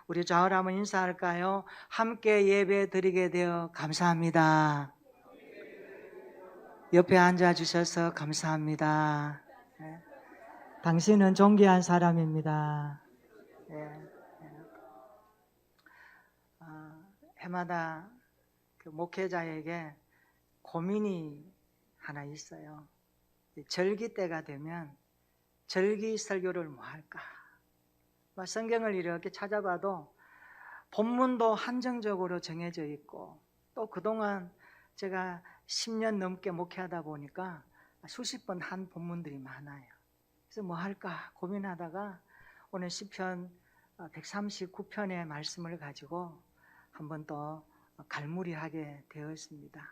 우리 좌우로 한번 인사할까요? 함께 예배 드리게 되어 감사합니다. 옆에 앉아주셔서 감사합니다. 네. 당신은 존귀한 사람입니다. 네. 해마다 그 목회자에게 고민이 하나 있어요. 절기 때가 되면 절기 설교를 뭐 할까? 성경을 이렇게 찾아봐도 본문도 한정적으로 정해져 있고, 또 그동안 제가 10년 넘게 목회하다 보니까 수십 번 한 본문들이 많아요. 그래서 뭐 할까 고민하다가 오늘 시편 139편의 말씀을 가지고 한번 또 갈무리하게 되었습니다.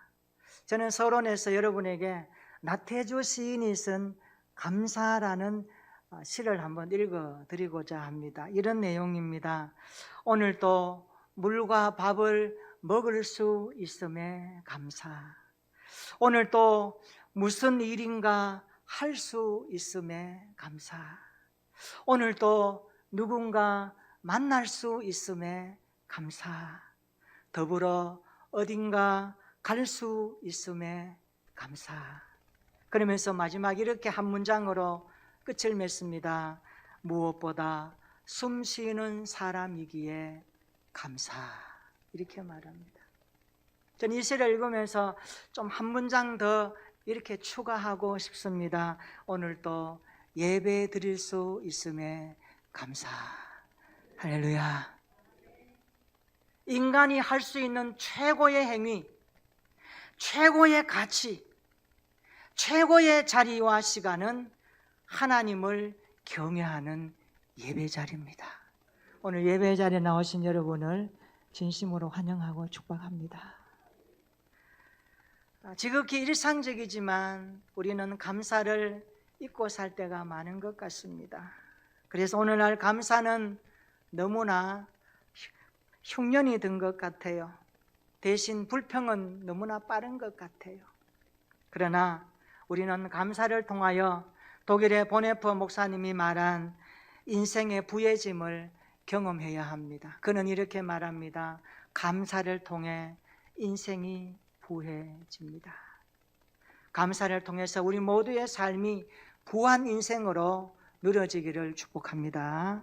저는 서론에서 여러분에게 나태주 시인이 쓴 감사라는 시를 한번 읽어드리고자 합니다. 이런 내용입니다. 오늘도 물과 밥을 먹을 수 있음에 감사. 오늘도 무슨 일인가 할 수 있음에 감사. 오늘도 누군가 만날 수 있음에 감사. 더불어 어딘가 갈 수 있음에 감사. 그러면서 마지막 이렇게 한 문장으로 끝을 맺습니다. 무엇보다 숨 쉬는 사람이기에 감사. 이렇게 말합니다. 저는 이 시를 읽으면서 좀 한 문장 더 이렇게 추가하고 싶습니다. 오늘도 예배 드릴 수 있음에 감사. 할렐루야. 인간이 할 수 있는 최고의 행위, 최고의 가치, 최고의 자리와 시간은 하나님을 경외하는 예배 자리입니다. 오늘 예배 자리에 나오신 여러분을 진심으로 환영하고 축복합니다. 지극히 일상적이지만 우리는 감사를 잊고 살 때가 많은 것 같습니다. 그래서 오늘날 감사는 너무나 흉년이 든 것 같아요. 대신 불평은 너무나 빠른 것 같아요. 그러나 우리는 감사를 통하여 독일의 보네퍼 목사님이 말한 인생의 부해짐을 경험해야 합니다. 그는 이렇게 말합니다. 감사를 통해 인생이 부해집니다. 감사를 통해서 우리 모두의 삶이 부한 인생으로 누려지기를 축복합니다.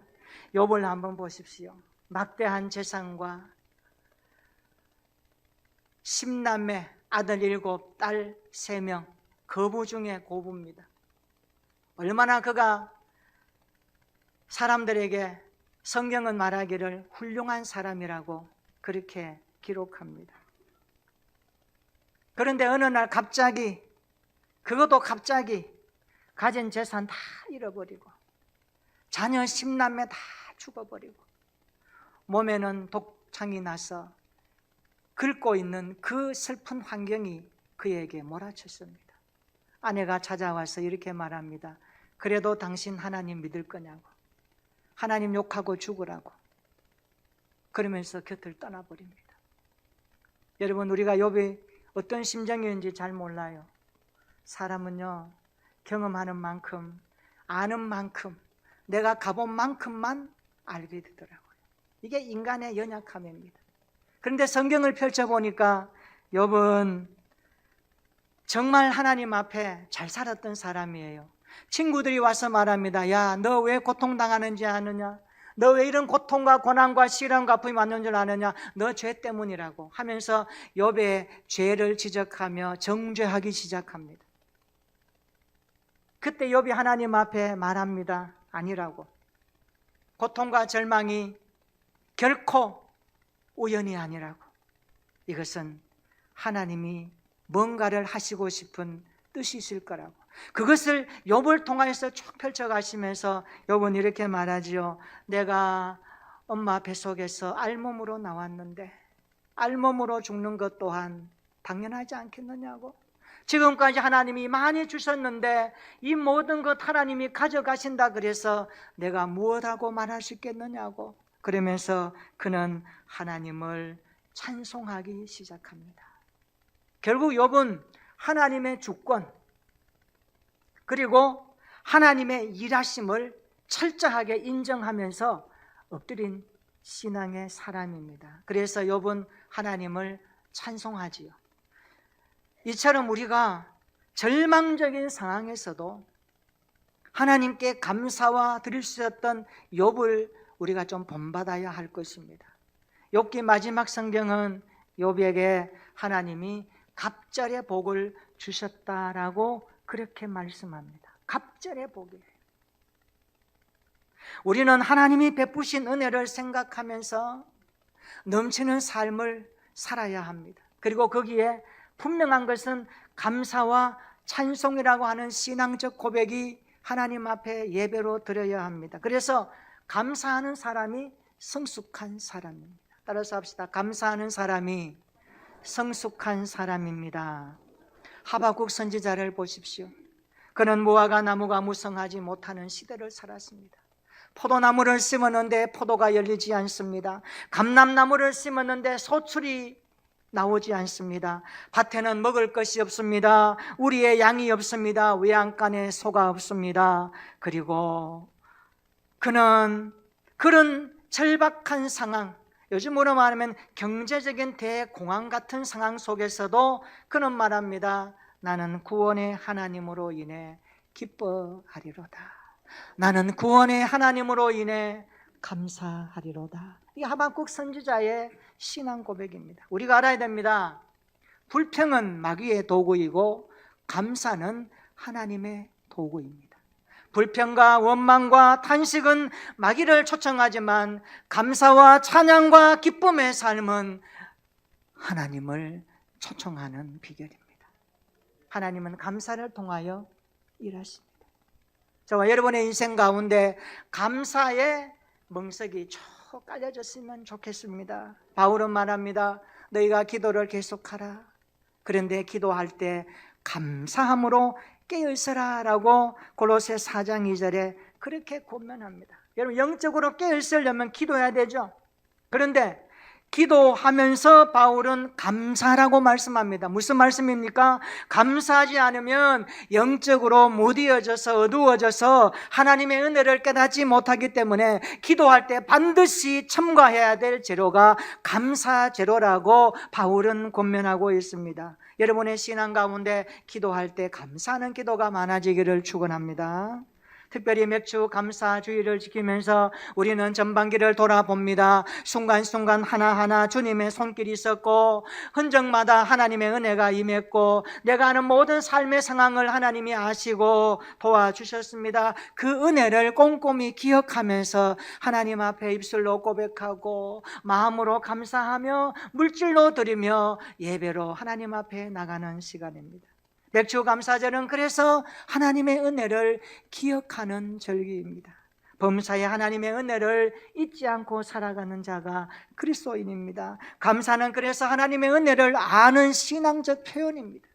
욥을 한번 보십시오. 막대한 재산과 10남매, 아들 7, 딸 3명, 거부 중에 고부입니다. 얼마나 그가 사람들에게 성경은 말하기를 훌륭한 사람이라고 그렇게 기록합니다. 그런데 어느 날 갑자기, 그것도 갑자기 가진 재산 다 잃어버리고 자녀 10남매 다 죽어버리고 몸에는 독창이 나서 긁고 있는 그 슬픈 환경이 그에게 몰아쳤습니다. 아내가 찾아와서 이렇게 말합니다. 그래도 당신 하나님 믿을 거냐고, 하나님 욕하고 죽으라고, 그러면서 곁을 떠나버립니다. 여러분, 우리가 욥이 어떤 심정이었는지 잘 몰라요. 사람은요, 경험하는 만큼, 아는 만큼, 내가 가본 만큼만 알게 되더라고요. 이게 인간의 연약함입니다. 그런데 성경을 펼쳐보니까 욥은 정말 하나님 앞에 잘 살았던 사람이에요. 친구들이 와서 말합니다. 야, 너 왜 고통당하는지 아느냐? 너 왜 이런 고통과 고난과 시련과 아픔이 왔는 줄 아느냐? 너 죄 때문이라고 하면서 욥의 죄를 지적하며 정죄하기 시작합니다. 그때 욥이 하나님 앞에 말합니다. 아니라고. 고통과 절망이 결코 우연이 아니라고. 이것은 하나님이 뭔가를 하시고 싶은 뜻이 있을 거라고. 그것을 욥을 통해서 쭉 펼쳐가시면서 욥은 이렇게 말하지요. 내가 엄마 뱃속에서 알몸으로 나왔는데 알몸으로 죽는 것 또한 당연하지 않겠느냐고. 지금까지 하나님이 많이 주셨는데 이 모든 것 하나님이 가져가신다 그래서 내가 무엇하고 말할 수 있겠느냐고. 그러면서 그는 하나님을 찬송하기 시작합니다. 결국 욥은 하나님의 주권 그리고 하나님의 일하심을 철저하게 인정하면서 엎드린 신앙의 사람입니다. 그래서 욥은 하나님을 찬송하지요. 이처럼 우리가 절망적인 상황에서도 하나님께 감사와 드릴 수 있었던 욥을 우리가 좀 본받아야 할 것입니다. 욥기 마지막 성경은 욥에게 하나님이 갑절의 복을 주셨다라고 그렇게 말씀합니다. 갑절의 복이에요. 우리는 하나님이 베푸신 은혜를 생각하면서 넘치는 삶을 살아야 합니다. 그리고 거기에 분명한 것은 감사와 찬송이라고 하는 신앙적 고백이 하나님 앞에 예배로 드려야 합니다. 그래서 감사하는 사람이 성숙한 사람입니다. 따라서 합시다. 감사하는 사람이 성숙한 사람입니다. 하박국 선지자를 보십시오. 그는 무화과 나무가 무성하지 못하는 시대를 살았습니다. 포도나무를 심었는데 포도가 열리지 않습니다. 감람나무를 심었는데 소출이 나오지 않습니다. 밭에는 먹을 것이 없습니다. 우리의 양이 없습니다. 외양간에 소가 없습니다. 그리고 그는 그런 절박한 상황, 요즘으로 말하면 경제적인 대공황 같은 상황 속에서도 그는 말합니다. 나는 구원의 하나님으로 인해 기뻐하리로다. 나는 구원의 하나님으로 인해 감사하리로다. 이 하박국 선지자의 신앙 고백입니다. 우리가 알아야 됩니다. 불평은 마귀의 도구이고 감사는 하나님의 도구입니다. 불평과 원망과 탄식은 마귀를 초청하지만 감사와 찬양과 기쁨의 삶은 하나님을 초청하는 비결입니다. 하나님은 감사를 통하여 일하십니다. 저와 여러분의 인생 가운데 감사의 멍석이 쭉 깔려졌으면 좋겠습니다. 바울은 말합니다. 너희가 기도를 계속하라. 그런데 기도할 때 감사함으로 깨어있으라 라고 골로새 4장 2절에 그렇게 권면합니다. 여러분, 영적으로 깨어있으려면 기도해야 되죠. 그런데 기도하면서 바울은 감사라고 말씀합니다. 무슨 말씀입니까? 감사하지 않으면 영적으로 무디어져서 어두워져서 하나님의 은혜를 깨닫지 못하기 때문에 기도할 때 반드시 첨가해야 될 재료가 감사 재료라고 바울은 권면하고 있습니다. 여러분의 신앙 가운데 기도할 때 감사하는 기도가 많아지기를 축원합니다. 특별히 맥주 감사 주의를 지키면서 우리는 전반기를 돌아봅니다. 순간순간 하나하나 주님의 손길이 있었고 흔적마다 하나님의 은혜가 임했고 내가 아는 모든 삶의 상황을 하나님이 아시고 도와주셨습니다. 그 은혜를 꼼꼼히 기억하면서 하나님 앞에 입술로 고백하고 마음으로 감사하며 물질로 드리며 예배로 하나님 앞에 나가는 시간입니다. 맥주 감사절은 그래서 하나님의 은혜를 기억하는 절기입니다. 범사에 하나님의 은혜를 잊지 않고 살아가는 자가 그리스도인입니다. 감사는 그래서 하나님의 은혜를 아는 신앙적 표현입니다.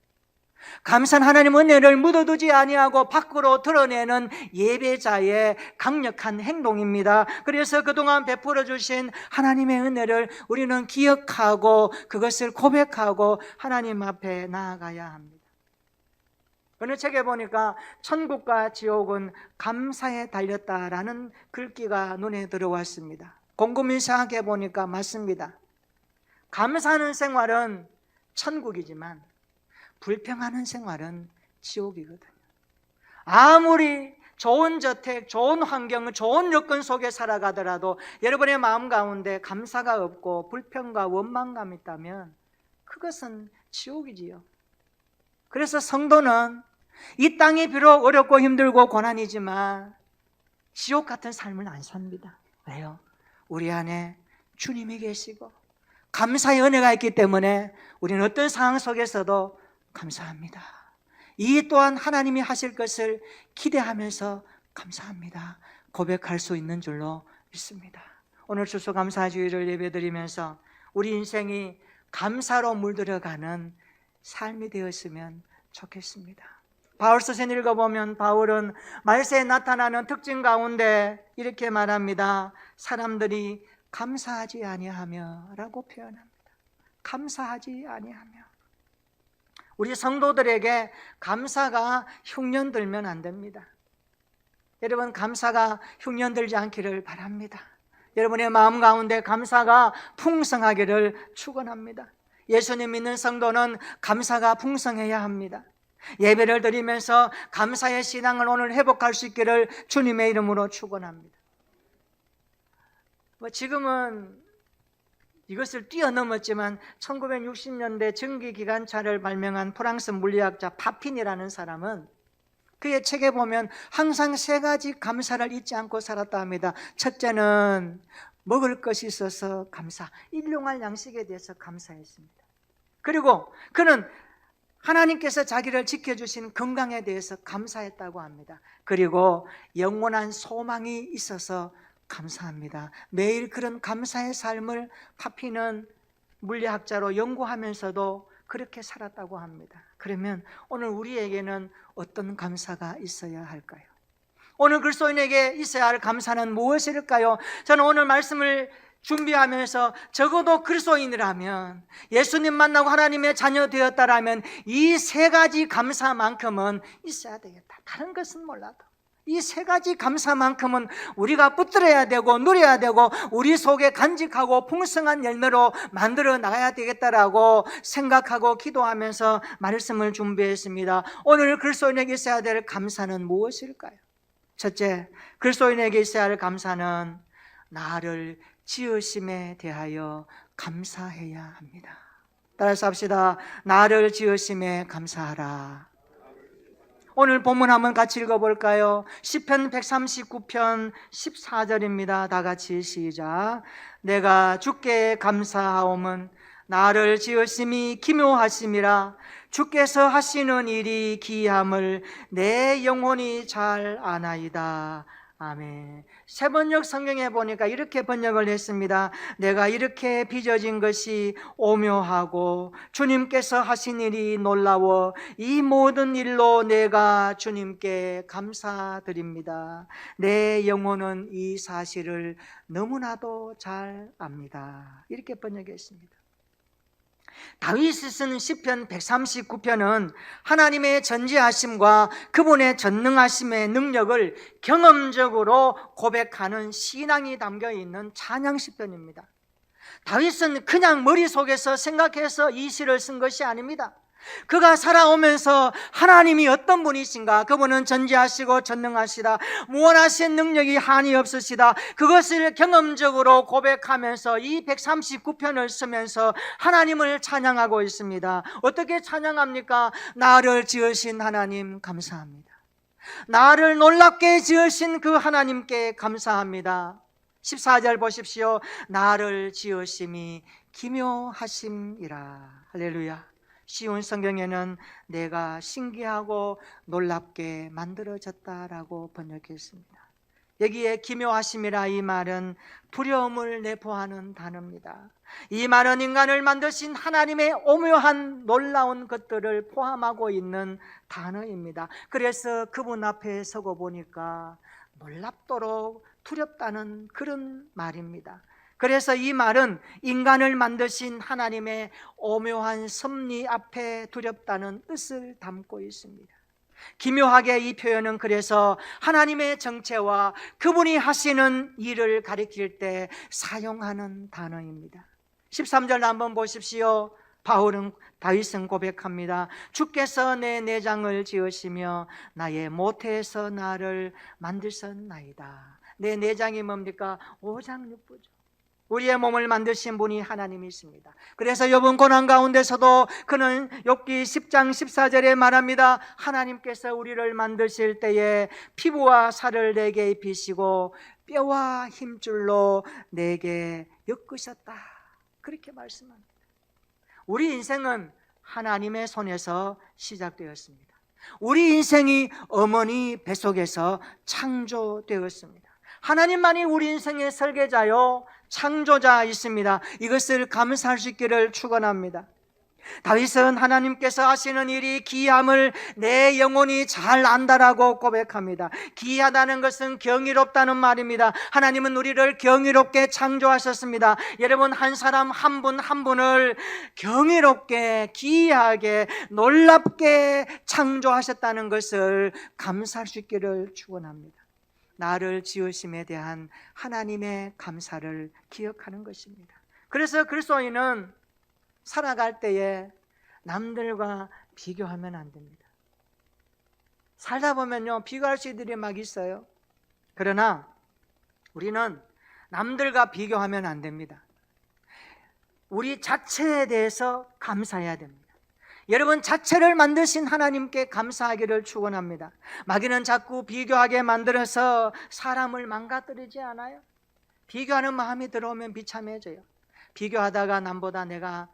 감사는 하나님의 은혜를 묻어두지 아니하고 밖으로 드러내는 예배자의 강력한 행동입니다. 그래서 그동안 베풀어 주신 하나님의 은혜를 우리는 기억하고 그것을 고백하고 하나님 앞에 나아가야 합니다. 어느 책에 보니까 천국과 지옥은 감사에 달렸다라는 글귀가 눈에 들어왔습니다. 곰곰이 생각해 보니까 맞습니다. 감사하는 생활은 천국이지만 불평하는 생활은 지옥이거든요. 아무리 좋은 저택, 좋은 환경, 좋은 여건 속에 살아가더라도 여러분의 마음 가운데 감사가 없고 불평과 원망감이 있다면 그것은 지옥이지요. 그래서 성도는 이 땅이 비록 어렵고 힘들고 고난이지만 지옥 같은 삶을 안 삽니다. 왜요? 우리 안에 주님이 계시고 감사의 은혜가 있기 때문에 우리는 어떤 상황 속에서도 감사합니다. 이 또한 하나님이 하실 것을 기대하면서 감사합니다 고백할 수 있는 줄로 믿습니다. 오늘 추수감사주의를 예배드리면서 우리 인생이 감사로 물들어가는 삶이 되었으면 좋겠습니다. 바울서신 읽어보면 바울은 말세에 나타나는 특징 가운데 이렇게 말합니다. 사람들이 감사하지 아니하며 라고 표현합니다. 감사하지 아니하며. 우리 성도들에게 감사가 흉년 들면 안 됩니다. 여러분, 감사가 흉년 들지 않기를 바랍니다. 여러분의 마음 가운데 감사가 풍성하기를 축원합니다. 예수님 믿는 성도는 감사가 풍성해야 합니다. 예배를 드리면서 감사의 신앙을 오늘 회복할 수 있기를 주님의 이름으로 축원합니다. 지금은 이것을 뛰어넘었지만 1960년대 전기기관차를 발명한 프랑스 물리학자 파핀이라는 사람은 그의 책에 보면 항상 3가지 감사를 잊지 않고 살았다 합니다. 첫째는 먹을 것이 있어서 감사, 일용할 양식에 대해서 감사했습니다. 그리고 그는 하나님께서 자기를 지켜주신 건강에 대해서 감사했다고 합니다. 그리고 영원한 소망이 있어서 감사합니다. 매일 그런 감사의 삶을 파피는 물리학자로 연구하면서도 그렇게 살았다고 합니다. 그러면 오늘 우리에게는 어떤 감사가 있어야 할까요? 오늘 그리스도인에게 있어야 할 감사는 무엇일까요? 저는 오늘 말씀을 준비하면서 적어도 그리스도인이라면, 예수님 만나고 하나님의 자녀 되었다라면 이 3가지 감사만큼은 있어야 되겠다. 다른 것은 몰라도 이 3가지 감사만큼은 우리가 붙들어야 되고 누려야 되고 우리 속에 간직하고 풍성한 열매로 만들어 나가야 되겠다라고 생각하고 기도하면서 말씀을 준비했습니다. 오늘 그리스도인에게 있어야 될 감사는 무엇일까요? 첫째, 그리스도인에게 있어야 할 감사는 나를 지으심에 대하여 감사해야 합니다. 따라서 합시다. 나를 지으심에 감사하라. 오늘 본문 한번 같이 읽어볼까요? 시편 139편 14절입니다. 다 같이 시작. 내가 주께 감사하오면 나를 지으심이 기묘하심이라. 주께서 하시는 일이 기이함을 내 영혼이 잘 아나이다. 아멘. 세번역 성경에 보니까 이렇게 번역을 했습니다. 내가 이렇게 빚어진 것이 오묘하고 주님께서 하신 일이 놀라워 이 모든 일로 내가 주님께 감사드립니다. 내 영혼은 이 사실을 너무나도 잘 압니다. 이렇게 번역했습니다. 다윗이 쓴 시편 139편은 하나님의 전지하심과 그분의 전능하심의 능력을 경험적으로 고백하는 신앙이 담겨있는 찬양 시편입니다. 다윗은 그냥 머릿속에서 생각해서 이 시를 쓴 것이 아닙니다. 그가 살아오면서 하나님이 어떤 분이신가, 그분은 전지하시고 전능하시다, 무한하신 능력이 한이 없으시다, 그것을 경험적으로 고백하면서 이 139편을 쓰면서 하나님을 찬양하고 있습니다. 어떻게 찬양합니까? 나를 지으신 하나님 감사합니다. 나를 놀랍게 지으신 그 하나님께 감사합니다. 14절 보십시오. 나를 지으심이 기묘하심이라. 할렐루야. 쉬운 성경에는 내가 신기하고 놀랍게 만들어졌다라고 번역했습니다. 여기에 기묘하심이라 이 말은 두려움을 내포하는 단어입니다. 이 말은 인간을 만드신 하나님의 오묘한 놀라운 것들을 포함하고 있는 단어입니다. 그래서 그분 앞에 서고 보니까 놀랍도록 두렵다는 그런 말입니다. 그래서 이 말은 인간을 만드신 하나님의 오묘한 섭리 앞에 두렵다는 뜻을 담고 있습니다. 기묘하게 이 표현은 그래서 하나님의 정체와 그분이 하시는 일을 가리킬 때 사용하는 단어입니다. 13절 한번 보십시오. 다윗은 고백합니다. 주께서 내 내장을 지으시며 나의 모태에서 나를 만드셨나이다. 내 내장이 뭡니까? 오장육부죠. 우리의 몸을 만드신 분이 하나님이십니다. 그래서 욥은 고난 가운데서도 그는 욥기 10장 14절에 말합니다. 하나님께서 우리를 만드실 때에 피부와 살을 내게 입히시고 뼈와 힘줄로 내게 엮으셨다. 그렇게 말씀합니다. 우리 인생은 하나님의 손에서 시작되었습니다. 우리 인생이 어머니 뱃속에서 창조되었습니다. 하나님만이 우리 인생의 설계자요 창조자이십니다. 이것을 감사할 수 있기를 축원합니다. 다윗은 하나님께서 하시는 일이 기이함을 내 영혼이 잘 안다라고 고백합니다. 기이하다는 것은 경이롭다는 말입니다. 하나님은 우리를 경이롭게 창조하셨습니다. 여러분, 한 사람 한 분 한 분을 경이롭게 기이하게 놀랍게 창조하셨다는 것을 감사할 수 있기를 축원합니다. 나를 지으심에 대한 하나님의 감사를 기억하는 것입니다. 그래서 그리스도인은 살아갈 때에 남들과 비교하면 안 됩니다. 살다 보면요, 비교할 수들이 막 있어요. 그러나 우리는 남들과 비교하면 안 됩니다. 우리 자체에 대해서 감사해야 됩니다. 여러분, 자체를 만드신 하나님께 감사하기를 축원합니다. 마귀는 자꾸 비교하게 만들어서 사람을 망가뜨리지 않아요? 비교하는 마음이 들어오면 비참해져요. 비교하다가 남보다 내가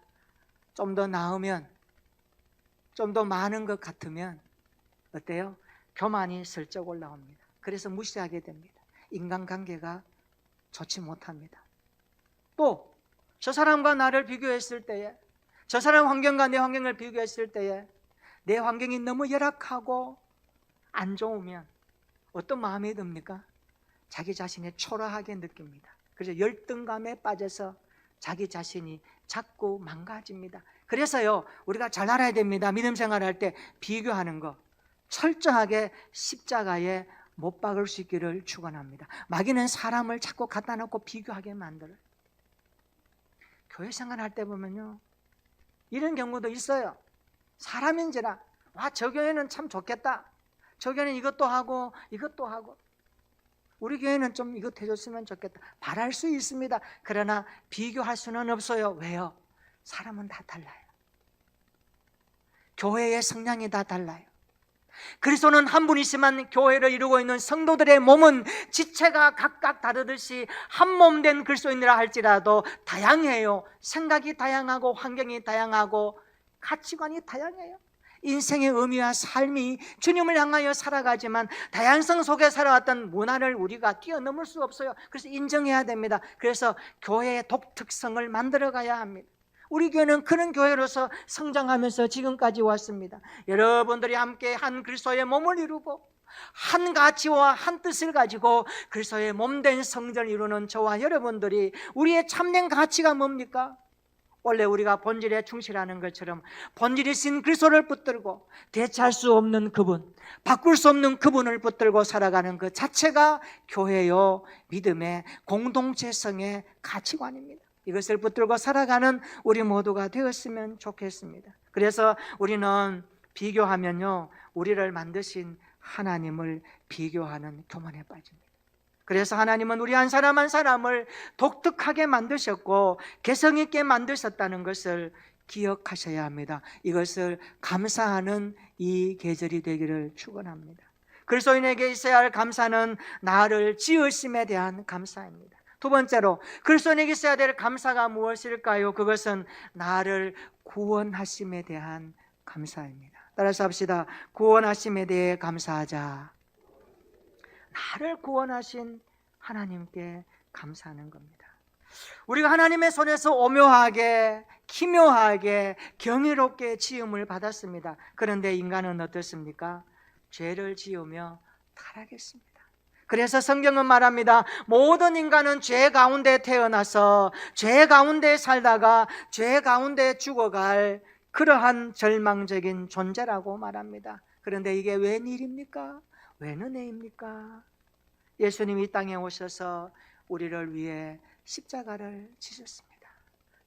좀 더 나으면, 좀 더 많은 것 같으면 어때요? 교만이 슬쩍 올라옵니다. 그래서 무시하게 됩니다. 인간관계가 좋지 못합니다. 또 저 사람과 나를 비교했을 때에, 저 사람 환경과 내 환경을 비교했을 때에 내 환경이 너무 열악하고 안 좋으면 어떤 마음이 듭니까? 자기 자신이 초라하게 느낍니다. 그래서 열등감에 빠져서 자기 자신이 자꾸 망가집니다. 그래서요, 우리가 잘 알아야 됩니다. 믿음 생활할 때 비교하는 거 철저하게 십자가에 못 박을 수 있기를 축원합니다. 마귀는 사람을 자꾸 갖다 놓고 비교하게 만들어요. 교회 생활할 때 보면요, 이런 경우도 있어요. 사람인지라, 와, 저 교회는 참 좋겠다, 저 교회는 이것도 하고 이것도 하고, 우리 교회는 좀 이것 해줬으면 좋겠다, 바랄 수 있습니다. 그러나 비교할 수는 없어요. 왜요? 사람은 다 달라요. 교회의 성향이 다 달라요. 그리스도는 한 분이시만 교회를 이루고 있는 성도들의 몸은 지체가 각각 다르듯이 한 몸 된 그리스도인이라 할지라도 다양해요. 생각이 다양하고 환경이 다양하고 가치관이 다양해요. 인생의 의미와 삶이 주님을 향하여 살아가지만 다양성 속에 살아왔던 문화를 우리가 뛰어넘을 수 없어요. 그래서 인정해야 됩니다. 그래서 교회의 독특성을 만들어가야 합니다. 우리 교회는 그런 교회로서 성장하면서 지금까지 왔습니다. 여러분들이 함께 한 그리스도의 몸을 이루고 한 가치와 한 뜻을 가지고 그리스도의 몸된 성전을 이루는 저와 여러분들이, 우리의 참된 가치가 뭡니까? 원래 우리가 본질에 충실하는 것처럼 본질이신 그리스도를 붙들고 대체할 수 없는 그분, 바꿀 수 없는 그분을 붙들고 살아가는 그 자체가 교회요, 믿음의 공동체성의 가치관입니다. 이것을 붙들고 살아가는 우리 모두가 되었으면 좋겠습니다. 그래서 우리는 비교하면요, 우리를 만드신 하나님을 비교하는 교만에 빠집니다. 그래서 하나님은 우리 한 사람 한 사람을 독특하게 만드셨고 개성 있게 만드셨다는 것을 기억하셔야 합니다. 이것을 감사하는 이 계절이 되기를 축원합니다. 그리스도인에게 있어야 할 감사는 나를 지으심에 대한 감사입니다. 두 번째로 그리스도인에게 있어야 될 감사가 무엇일까요? 그것은 나를 구원하심에 대한 감사입니다. 따라서 합시다. 구원하심에 대해 감사하자. 나를 구원하신 하나님께 감사하는 겁니다. 우리가 하나님의 손에서 오묘하게, 기묘하게, 경이롭게 지음을 받았습니다. 그런데 인간은 어떻습니까? 죄를 지으며 타락했습니다. 그래서 성경은 말합니다. 모든 인간은 죄 가운데 태어나서 죄 가운데 살다가 죄 가운데 죽어갈 그러한 절망적인 존재라고 말합니다. 그런데 이게 웬일입니까? 웬 은혜입니까? 예수님이 이 땅에 오셔서 우리를 위해 십자가를 지셨습니다.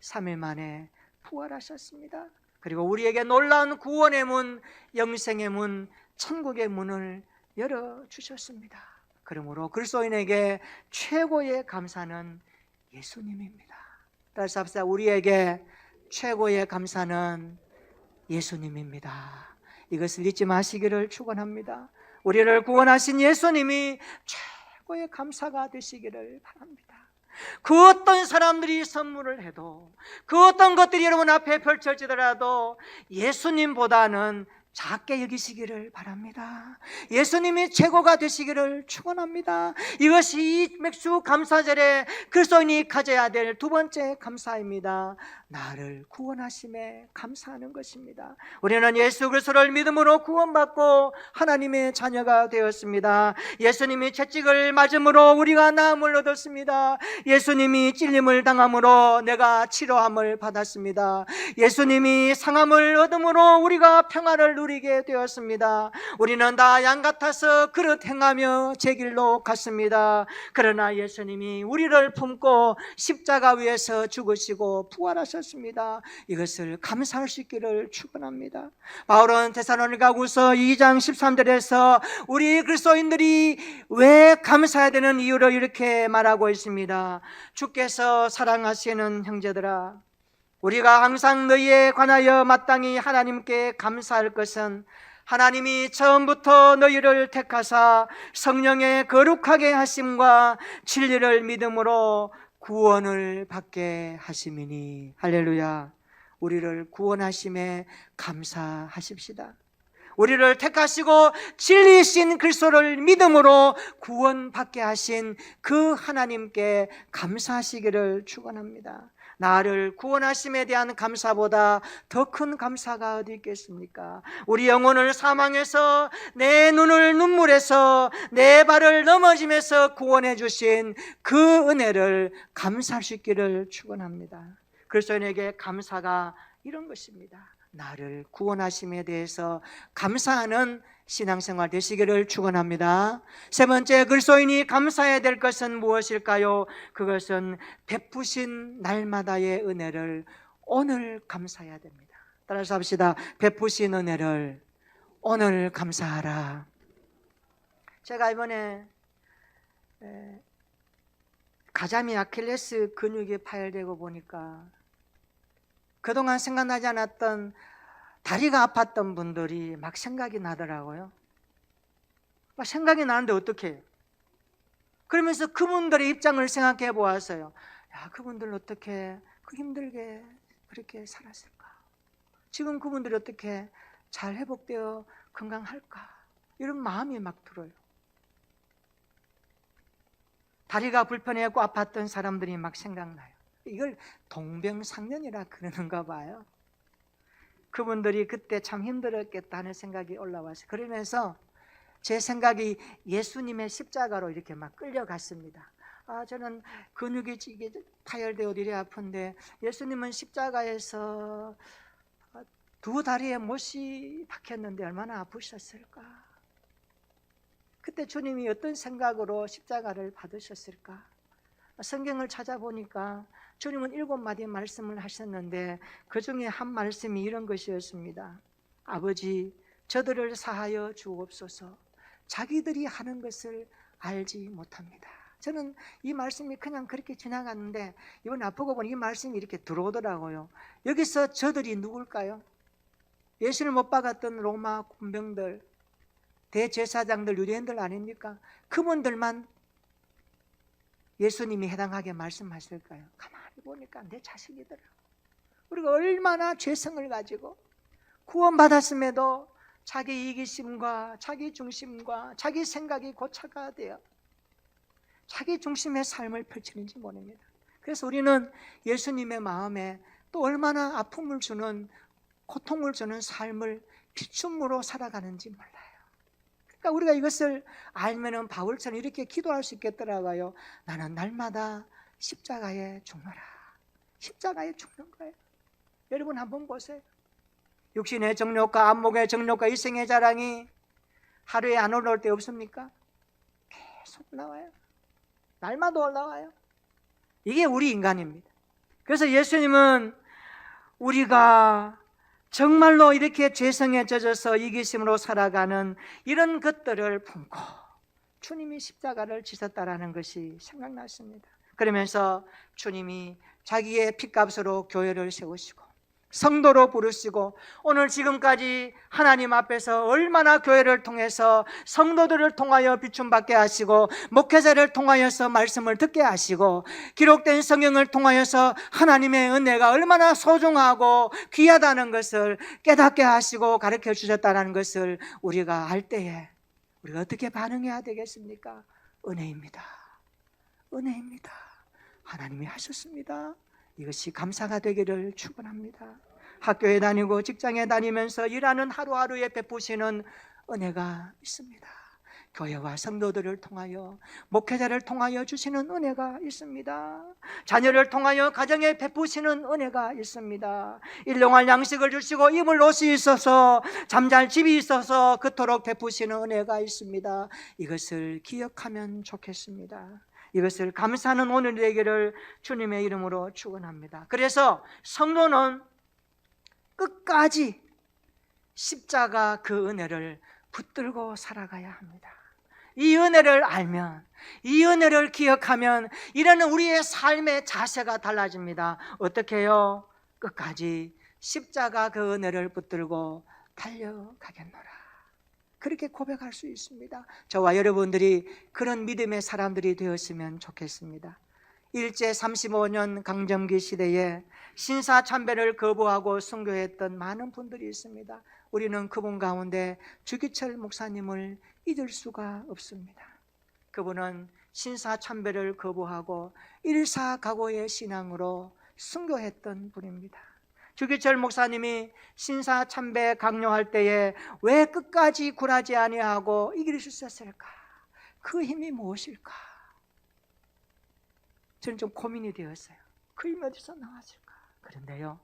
3일 만에 부활하셨습니다. 그리고 우리에게 놀라운 구원의 문, 영생의 문, 천국의 문을 열어주셨습니다. 그러므로 그리스도인에게 최고의 감사는 예수님입니다. 따라서 합시다. 우리에게 최고의 감사는 예수님입니다. 이것을 잊지 마시기를 축원합니다. 우리를 구원하신 예수님이 최고의 감사가 되시기를 바랍니다. 그 어떤 사람들이 선물을 해도, 그 어떤 것들이 여러분 앞에 펼쳐지더라도 예수님보다는 작게 여기시기를 바랍니다. 예수님이 최고가 되시기를 축원합니다. 이것이 이 맥주 감사절에 그리스도인이 가져야 될 두 번째 감사입니다. 나를 구원하심에 감사하는 것입니다. 우리는 예수 그리스도를 믿음으로 구원받고 하나님의 자녀가 되었습니다. 예수님이 채찍을 맞음으로 우리가 나음을 얻었습니다. 예수님이 찔림을 당함으로 내가 치료함을 받았습니다. 예수님이 상함을 얻음으로 우리가 평화를 누리게 되었습니다. 우리는 다 양 같아서 그릇 행하며 제 길로 갔습니다. 그러나 예수님이 우리를 품고 십자가 위에서 죽으시고 부활하셨습니다. 이것을 감사할 수 있기를 축원합니다. 바울은 데살로니가후서 2장 13절에서 우리 그리스도인들이 왜 감사해야 되는 이유를 이렇게 말하고 있습니다. 주께서 사랑하시는 형제들아, 우리가 항상 너희에 관하여 마땅히 하나님께 감사할 것은 하나님이 처음부터 너희를 택하사 성령의 거룩하게 하심과 진리를 믿음으로 구원을 받게 하심이니. 할렐루야. 우리를 구원하심에 감사하십시다. 우리를 택하시고 진리이신 그리스도를 믿음으로 구원받게 하신 그 하나님께 감사하시기를 축원합니다. 나를 구원하심에 대한 감사보다 더 큰 감사가 어디 있겠습니까? 우리 영혼을 사망에서, 내 눈을 눈물에서, 내 발을 넘어짐에서 구원해 주신 그 은혜를 감사할 수 있기를 축원합니다. 그리스도인에게 감사가 이런 것입니다. 나를 구원하심에 대해서 감사하는 신앙생활 되시기를 축원합니다. 세 번째, 그리스도인이 감사해야 될 것은 무엇일까요? 그것은 베푸신 날마다의 은혜를 오늘 감사해야 됩니다. 따라서 합시다. 베푸신 은혜를 오늘 감사하라. 제가 이번에 가자미 아킬레스 근육이 파열되고 보니까 그동안 생각나지 않았던 다리가 아팠던 분들이 막 생각이 나더라고요. 막 생각이 나는데 어떻게 해요? 그러면서 그분들의 입장을 생각해 보았어요. 야, 그분들 어떻게 그 힘들게 그렇게 살았을까? 지금 그분들이 어떻게 잘 회복되어 건강할까? 이런 마음이 막 들어요. 다리가 불편했고 아팠던 사람들이 막 생각나요. 이걸 동병상련이라 그러는가 봐요. 그분들이 그때 참 힘들었겠다 하는 생각이 올라와서, 그러면서 제 생각이 예수님의 십자가로 이렇게 막 끌려갔습니다. 저는 근육이 파열되어 이래 아픈데 예수님은 십자가에서 두 다리에 못이 박혔는데 얼마나 아프셨을까? 그때 주님이 어떤 생각으로 십자가를 받으셨을까? 성경을 찾아보니까 주님은 7마디 말씀을 하셨는데 그 중에 한 말씀이 이런 것이었습니다. 아버지, 저들을 사하여 주옵소서. 자기들이 하는 것을 알지 못합니다. 저는 이 말씀이 그냥 그렇게 지나갔는데 이번 아프고 보니 이 말씀이 이렇게 들어오더라고요. 여기서 저들이 누굴까요? 예수를 못 박았던 로마 군병들, 대제사장들, 유대인들 아닙니까? 그분들만 예수님이 해당하게 말씀하실까요? 가만히 보니까 내 자식이더라. 우리가 얼마나 죄성을 가지고 구원받았음에도 자기 이기심과 자기 중심과 자기 생각이 고착화 되어 자기 중심의 삶을 펼치는지 모릅니다. 그래서 우리는 예수님의 마음에 또 얼마나 아픔을 주는, 고통을 주는 삶을 비춤으로 살아가는지 몰라요. 그러니까 우리가 이것을 알면은 바울처럼 이렇게 기도할 수 있겠더라고요. 나는 날마다 십자가에 죽노라. 십자가에 죽는 거예요. 여러분 한번 보세요. 육신의 정욕과 안목의 정욕과 이생의 자랑이 하루에 안 올라올 때 없습니까? 계속 올라와요. 날마다 올라와요. 이게 우리 인간입니다. 그래서 예수님은 우리가 정말로 이렇게 죄성에 젖어서 이기심으로 살아가는 이런 것들을 품고 주님이 십자가를 지셨다라는 것이 생각났습니다. 그러면서 주님이 자기의 핏값으로 교회를 세우시고 성도로 부르시고 오늘 지금까지 하나님 앞에서 얼마나 교회를 통해서 성도들을 통하여 비춤받게 하시고 목회자를 통하여서 말씀을 듣게 하시고 기록된 성경을 통하여서 하나님의 은혜가 얼마나 소중하고 귀하다는 것을 깨닫게 하시고 가르쳐 주셨다는 것을 우리가 알 때에 우리가 어떻게 반응해야 되겠습니까? 은혜입니다. 은혜입니다. 하나님이 하셨습니다. 이것이 감사가 되기를 축원합니다. 학교에 다니고 직장에 다니면서 일하는 하루하루에 베푸시는 은혜가 있습니다. 교회와 성도들을 통하여, 목회자를 통하여 주시는 은혜가 있습니다. 자녀를 통하여 가정에 베푸시는 은혜가 있습니다. 일용할 양식을 주시고 입을 옷이 있어서, 잠잘 집이 있어서 그토록 베푸시는 은혜가 있습니다. 이것을 기억하면 좋겠습니다. 이것을 감사하는 오늘 되기를 주님의 이름으로 축원합니다. 그래서 성도는 끝까지 십자가 그 은혜를 붙들고 살아가야 합니다. 이 은혜를 알면, 이 은혜를 기억하면 이런 우리의 삶의 자세가 달라집니다. 어떻게 해요? 끝까지 십자가 그 은혜를 붙들고 달려가겠노라. 그렇게 고백할 수 있습니다. 저와 여러분들이 그런 믿음의 사람들이 되었으면 좋겠습니다. 일제 35년 강점기 시대에 신사참배를 거부하고 순교했던 많은 분들이 있습니다. 우리는 그분 가운데 주기철 목사님을 잊을 수가 없습니다. 그분은 신사참배를 거부하고 일사각오의 신앙으로 순교했던 분입니다. 주기철 목사님이 신사참배 강요할 때에 왜 끝까지 굴하지 아니하고 이길 수 있었을까? 그 힘이 무엇일까? 저는 좀 고민이 되었어요. 그 힘이 어디서 나왔을까? 그런데요,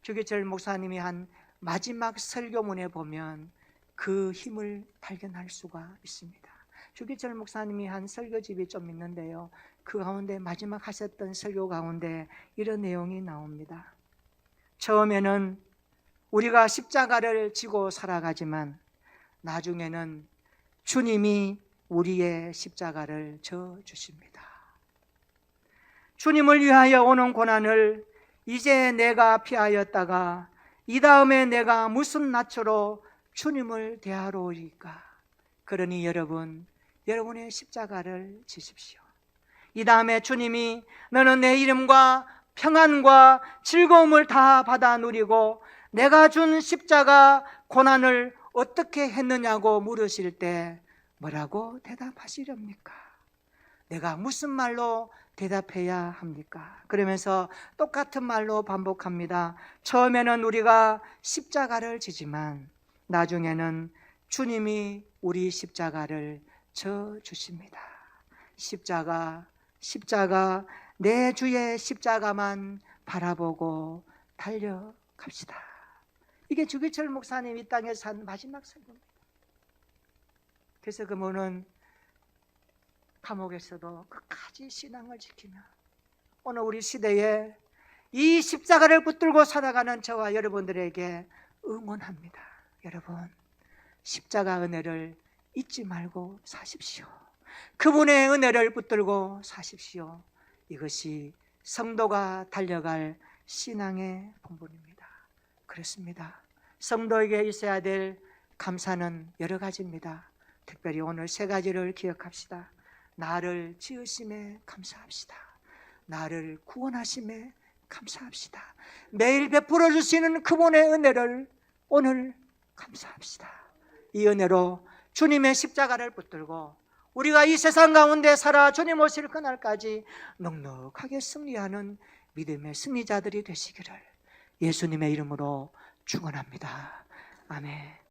주기철 목사님이 한 마지막 설교문에 보면 그 힘을 발견할 수가 있습니다. 주기철 목사님이 한 설교집이 좀 있는데요, 그 가운데 마지막 하셨던 설교 가운데 이런 내용이 나옵니다. 처음에는 우리가 십자가를 지고 살아가지만 나중에는 주님이 우리의 십자가를 져 주십니다. 주님을 위하여 오는 고난을 이제 내가 피하였다가 이 다음에 내가 무슨 낯으로 주님을 대하러 오리까? 그러니 여러분의 십자가를 지십시오. 이 다음에 주님이 너는 내 이름과 평안과 즐거움을 다 받아 누리고 내가 준 십자가 고난을 어떻게 했느냐고 물으실 때 뭐라고 대답하시렵니까? 내가 무슨 말로 대답해야 합니까? 그러면서 똑같은 말로 반복합니다. 처음에는 우리가 십자가를 지지만 나중에는 주님이 우리 십자가를 져 주십니다. 십자가 내 주의 십자가만 바라보고 달려갑시다. 이게 주기철 목사님 이 땅에서 한 마지막 설교입니다. 그래서 그분은 감옥에서도 끝까지 신앙을 지키며 오늘 우리 시대에 이 십자가를 붙들고 살아가는 저와 여러분들에게 응원합니다. 여러분, 십자가 은혜를 잊지 말고 사십시오. 그분의 은혜를 붙들고 사십시오. 이것이 성도가 달려갈 신앙의 본분입니다. 그렇습니다. 성도에게 있어야 될 감사는 여러 가지입니다. 특별히 오늘 세 가지를 기억합시다. 나를 지으심에 감사합시다. 나를 구원하심에 감사합시다. 매일 베풀어 주시는 그분의 은혜를 오늘 감사합시다. 이 은혜로 주님의 십자가를 붙들고 우리가 이 세상 가운데 살아 주님 오실 그날까지 넉넉하게 승리하는 믿음의 승리자들이 되시기를 예수님의 이름으로 축원합니다. 아멘.